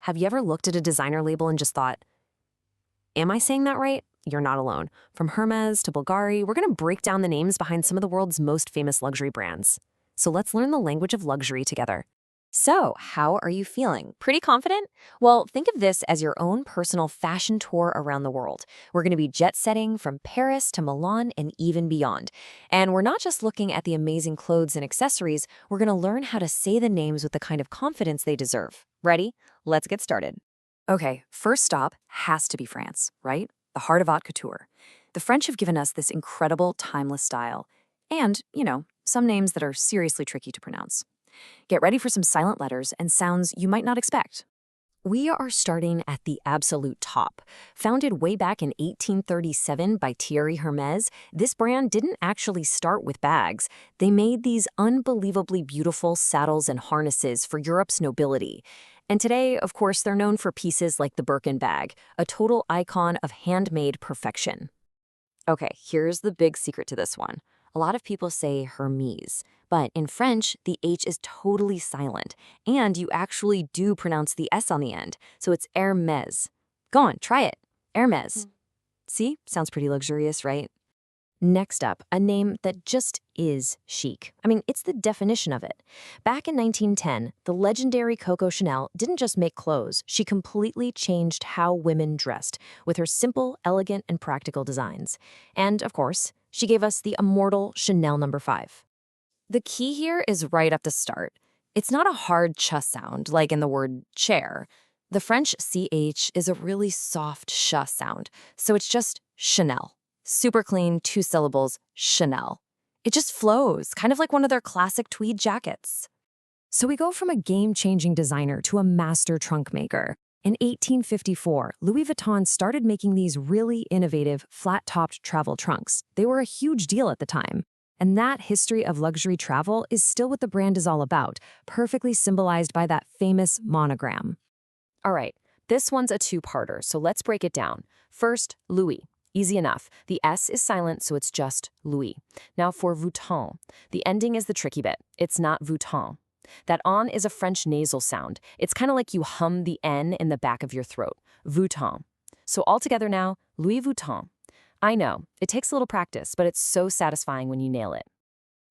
Have you ever looked at a designer label and just thought, am I saying that right? You're not alone. From Hermes to Bulgari, we're going to break down the names behind some of the world's most famous luxury brands. So let's learn the language of luxury together. So, how are you feeling? Pretty confident? Well, think of this as your own personal fashion tour around the world. We're going to be jet setting from Paris to Milan and even beyond. And we're not just looking at the amazing clothes and accessories, we're going to learn how to say the names with the kind of confidence they deserve. Ready? Let's get started. Okay, first stop has to be France, right? The heart of haute couture. The French have given us this incredible, timeless style. And, some names that are seriously tricky to pronounce. Get ready for some silent letters and sounds you might not expect. We are starting at the absolute top. Founded way back in 1837 by Thierry Hermes, this brand didn't actually start with bags. They made these unbelievably beautiful saddles and harnesses for Europe's nobility. And today, of course, they're known for pieces like the Birkin bag, a total icon of handmade perfection. Okay, here's the big secret to this one. A lot of people say Hermes, but in French, the H is totally silent, and you actually do pronounce the S on the end, so it's Hermes. Go on, try it. Hermes. See? Sounds pretty luxurious, right? Next up, a name that just is chic. I mean, it's the definition of it. Back in 1910, the legendary Coco Chanel didn't just make clothes, she completely changed how women dressed with her simple, elegant, and practical designs. And, of course, she gave us the immortal Chanel No. 5. The key here is right at the start. It's not a hard ch sound, like in the word chair. The French ch is a really soft sh sound, so it's just Chanel. Super clean, 2 syllables, Chanel. It just flows, kind of like one of their classic tweed jackets. So we go from a game-changing designer to a master trunk maker. In 1854, Louis Vuitton started making these really innovative, flat-topped travel trunks. They were a huge deal at the time. And that history of luxury travel is still what the brand is all about, perfectly symbolized by that famous monogram. All right, this one's a two-parter, so let's break it down. First, Louis. Easy enough. The S is silent, so it's just Louis. Now for Vuitton. The ending is the tricky bit. It's not Vuitton. That on is a French nasal sound. It's kind of like you hum the N in the back of your throat. Vuitton. So all together now, Louis Vuitton. I know, it takes a little practice, but it's so satisfying when you nail it.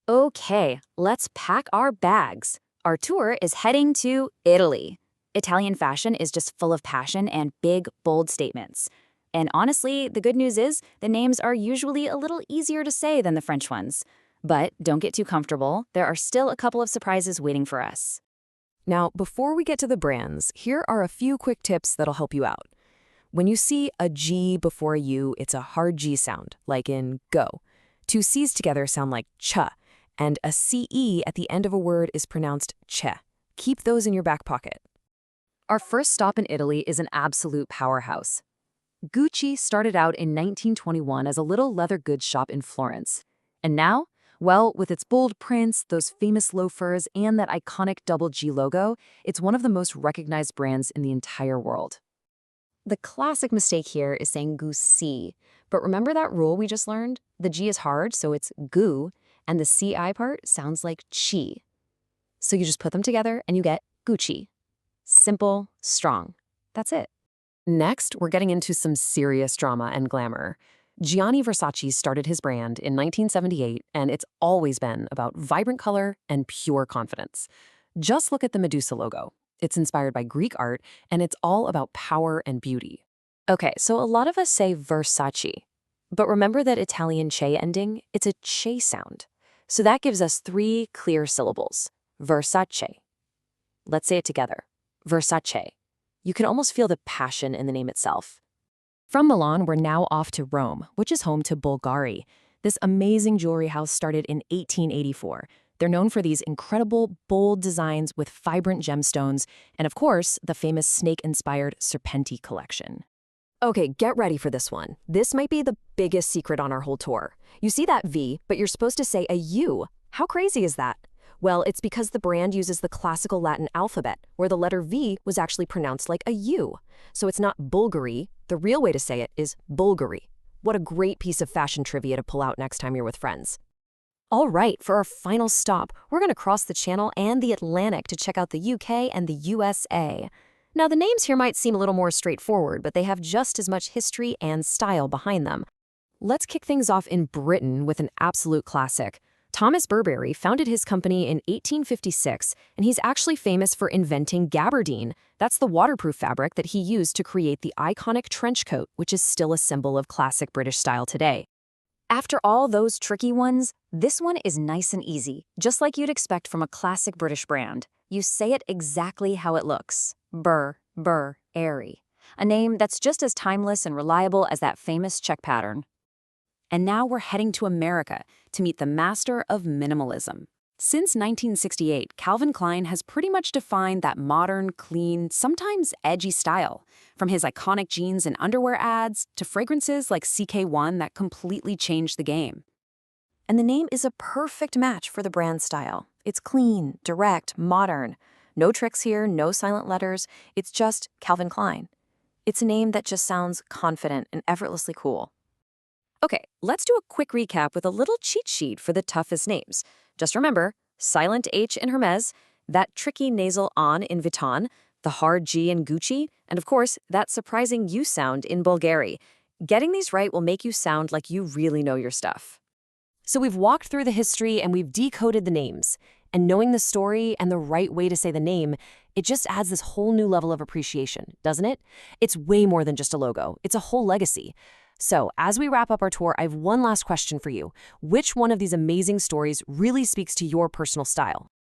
Okay, let's pack our bags. Our tour is heading to Italy. Italian fashion is just full of passion and big, bold statements. And honestly, the good news is the names are usually a little easier to say than the French ones. But don't get too comfortable. There are still a couple of surprises waiting for us. Now, before we get to the brands, here are a few quick tips that'll help you out. When you see a G before a U, it's a hard G sound, like in go. 2 C's together sound like ch, and a CE at the end of a word is pronounced che. Keep those in your back pocket. Our first stop in Italy is an absolute powerhouse. Gucci started out in 1921 as a little leather goods shop in Florence. And now, well, with its bold prints, those famous loafers, and that iconic double G logo, it's one of the most recognized brands in the entire world. The classic mistake here is saying Gucci, but remember that rule we just learned? The G is hard, so it's gu, and the CI part sounds like chi. So you just put them together and you get Gucci. Simple, strong. That's it. Next, we're getting into some serious drama and glamour. Gianni Versace started his brand in 1978, and it's always been about vibrant color and pure confidence. Just look at the Medusa logo. It's inspired by Greek art, and it's all about power and beauty. Okay, so a lot of us say Versace, but remember that Italian che ending? It's a che sound. So that gives us 3 clear syllables. Versace. Let's say it together. Versace. You can almost feel the passion in the name itself. From Milan, we're now off to Rome, which is home to Bulgari. This amazing jewelry house started in 1884. They're known for these incredible, bold designs with vibrant gemstones, and of course, the famous snake-inspired Serpenti collection. Okay, get ready for this one. This might be the biggest secret on our whole tour. You see that V, but you're supposed to say a U. How crazy is that? Well, it's because the brand uses the classical Latin alphabet, where the letter V was actually pronounced like a U. So it's not Bulgari. The real way to say it is Bulgari. What a great piece of fashion trivia to pull out next time you're with friends. All right, for our final stop, we're going to cross the Channel and the Atlantic to check out the UK and the USA. Now, the names here might seem a little more straightforward, but they have just as much history and style behind them. Let's kick things off in Britain with an absolute classic. Thomas Burberry founded his company in 1856, and he's actually famous for inventing gabardine. That's the waterproof fabric that he used to create the iconic trench coat, which is still a symbol of classic British style today. After all those tricky ones, this one is nice and easy, just like you'd expect from a classic British brand. You say it exactly how it looks. Burberry. A name that's just as timeless and reliable as that famous check pattern. And now we're heading to America to meet the master of minimalism. Since 1968, Calvin Klein has pretty much defined that modern, clean, sometimes edgy style. From his iconic jeans and underwear ads to fragrances like CK1 that completely changed the game. And the name is a perfect match for the brand style. It's clean, direct, modern. No tricks here, no silent letters. It's just Calvin Klein. It's a name that just sounds confident and effortlessly cool. Okay, let's do a quick recap with a little cheat sheet for the toughest names. Just remember, silent H in Hermes, that tricky nasal on in Vuitton, the hard G in Gucci, and of course, that surprising U sound in Bulgari. Getting these right will make you sound like you really know your stuff. So we've walked through the history and we've decoded the names. And knowing the story and the right way to say the name, it just adds this whole new level of appreciation, doesn't it? It's way more than just a logo. It's a whole legacy. So, as we wrap up our tour, I have one last question for you. Which one of these amazing stories really speaks to your personal style?